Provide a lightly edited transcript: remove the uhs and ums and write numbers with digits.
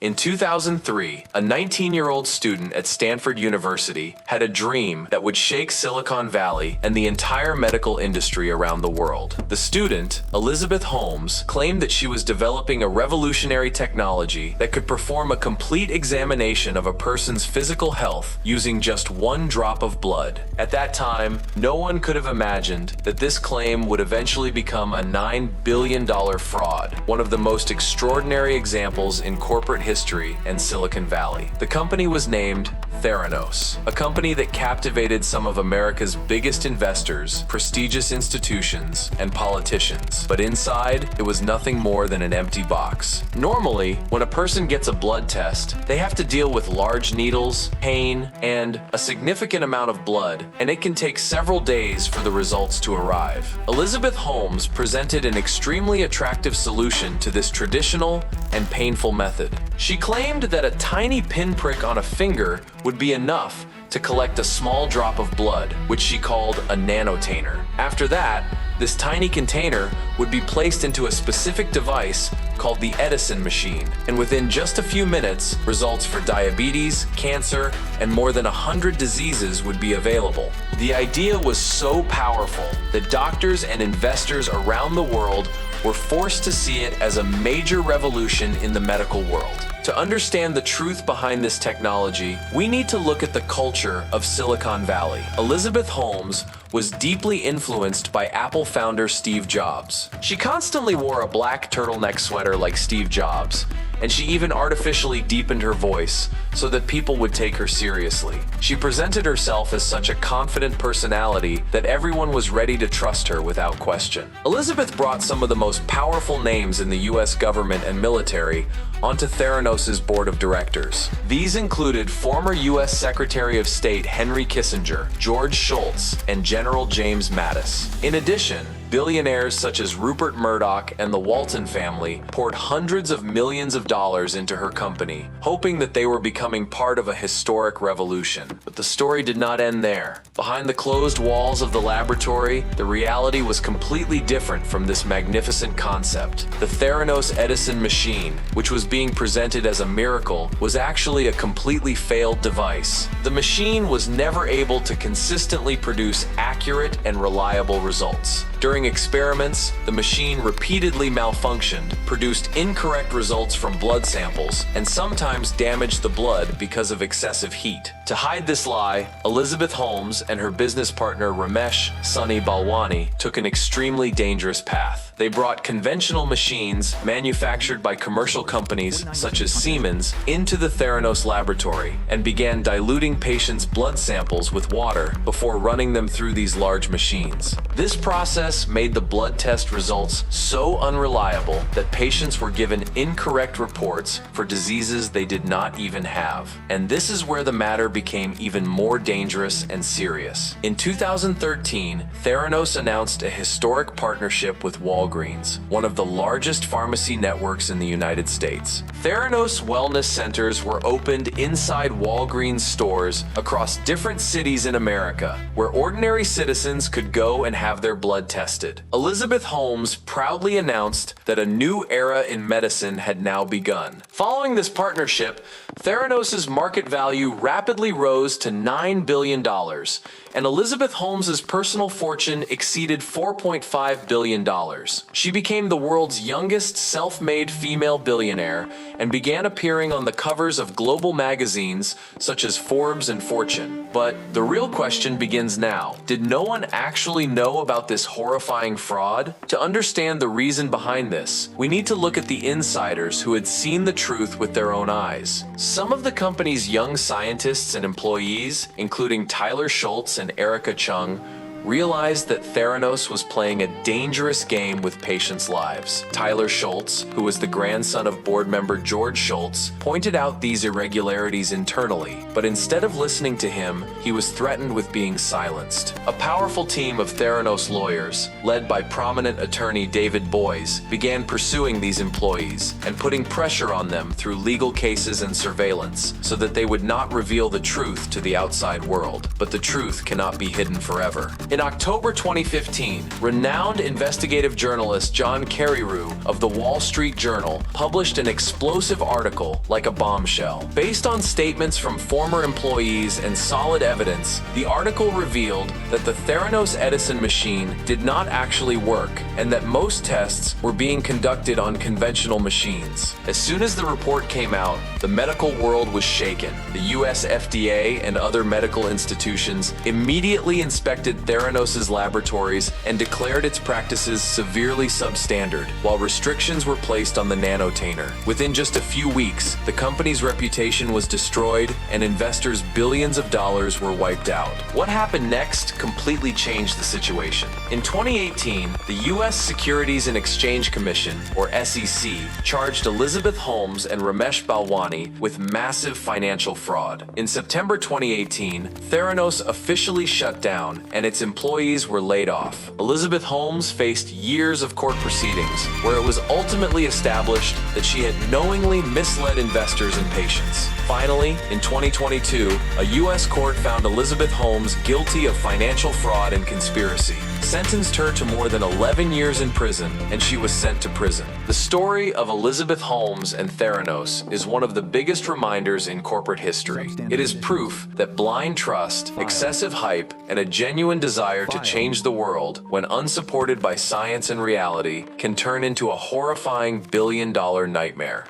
In 2003, a 19-year-old student at Stanford University had a dream that would shake Silicon Valley and the entire medical industry around the world. The student, Elizabeth Holmes, claimed that she was developing a revolutionary technology that could perform a complete examination of a person's physical health using just one drop of blood. At that time, no one could have imagined that this claim would eventually become a $9 billion fraud, one of the most extraordinary examples in corporate history and Silicon Valley. The company was named Theranos, a company that captivated some of America's biggest investors, prestigious institutions, and politicians. But inside, it was nothing more than an empty box. Normally, when a person gets a blood test, they have to deal with large needles, pain, and a significant amount of blood, and it can take several days for the results to arrive. Elizabeth Holmes presented an extremely attractive solution to this traditional and painful method. She claimed that a tiny pinprick on a finger would be enough to collect a small drop of blood, which she called a nanotainer. After that, this tiny container would be placed into a specific device called the Edison machine, and within just a few minutes, results for diabetes, cancer, and more than 100 diseases would be available. The idea was so powerful that doctors and investors around the world were forced to see it as a major revolution in the medical world. To understand the truth behind this technology, we need to look at the culture of Silicon Valley. Elizabeth Holmes was deeply influenced by Apple founder Steve Jobs. She constantly wore a black turtleneck sweater like Steve Jobs, and she even artificially deepened her voice so that people would take her seriously. She presented herself as such a confident personality that everyone was ready to trust her without question. Elizabeth brought some of the most powerful names in the US government and military onto Theranos' board of directors. These included former US Secretary of State Henry Kissinger, George Shultz, and General James Mattis. In addition, billionaires such as Rupert Murdoch and the Walton family poured hundreds of millions of dollars into her company, hoping that they were becoming part of a historic revolution. But the story did not end there. Behind the closed walls of the laboratory, the reality was completely different from this magnificent concept. The Theranos Edison machine, which was being presented as a miracle, was actually a completely failed device. The machine was never able to consistently produce accurate and reliable results. During experiments, the machine repeatedly malfunctioned, produced incorrect results from blood samples, and sometimes damaged the blood because of excessive heat. To hide this lie, Elizabeth Holmes and her business partner Ramesh Sunny Balwani took an extremely dangerous path. They brought conventional machines manufactured by commercial companies such as Siemens into the Theranos laboratory and began diluting patients' blood samples with water before running them through these large machines. This process made the blood test results so unreliable that patients were given incorrect reports for diseases they did not even have. And this is where the matter became even more dangerous and serious. In 2013, Theranos announced a historic partnership with Walgreens, one of the largest pharmacy networks in the United States. Theranos wellness centers were opened inside Walgreens stores across different cities in America, where ordinary citizens could go and have their blood tested. Elizabeth Holmes proudly announced that a new era in medicine had now begun. Following this partnership, Theranos' market value rapidly rose to $9 billion, and Elizabeth Holmes' personal fortune exceeded $4.5 billion. She became the world's youngest self-made female billionaire and began appearing on the covers of global magazines such as Forbes and Fortune. But the real question begins now. Did no one actually know about this horrifying fraud? To understand the reason behind this, we need to look at the insiders who had seen the truth with their own eyes. Some of the company's young scientists and employees, including Tyler Shultz and Erika Cheung, realized that Theranos was playing a dangerous game with patients' lives. Tyler Shultz, who was the grandson of board member George Shultz, pointed out these irregularities internally, but instead of listening to him, he was threatened with being silenced. A powerful team of Theranos lawyers, led by prominent attorney David Boies, began pursuing these employees and putting pressure on them through legal cases and surveillance so that they would not reveal the truth to the outside world. But the truth cannot be hidden forever. In October 2015, renowned investigative journalist John Carreyrou of the Wall Street Journal published an explosive article like a bombshell. Based on statements from former employees and solid evidence, the article revealed that the Theranos Edison machine did not actually work and that most tests were being conducted on conventional machines. As soon as the report came out, the medical world was shaken. The US FDA and other medical institutions immediately inspected Theranos' laboratories and declared its practices severely substandard, while restrictions were placed on the nanotainer. Within just a few weeks, the company's reputation was destroyed and investors' billions of dollars were wiped out. What happened next completely changed the situation. In 2018, the US Securities and Exchange Commission, or SEC, charged Elizabeth Holmes and Ramesh Balwani with massive financial fraud. In September 2018, Theranos officially shut down and its employees were laid off. Elizabeth Holmes faced years of court proceedings, where it was ultimately established that she had knowingly misled investors and patients. Finally, in 2022, a US court found Elizabeth Holmes guilty of financial fraud and conspiracy, sentenced her to more than 11 years in prison, and she was sent to prison. The story of Elizabeth Holmes and Theranos is one of the biggest reminders in corporate history. It is proof that blind trust, excessive hype, and a genuine desire to change the world, when unsupported by science and reality, can turn into a horrifying billion-dollar nightmare.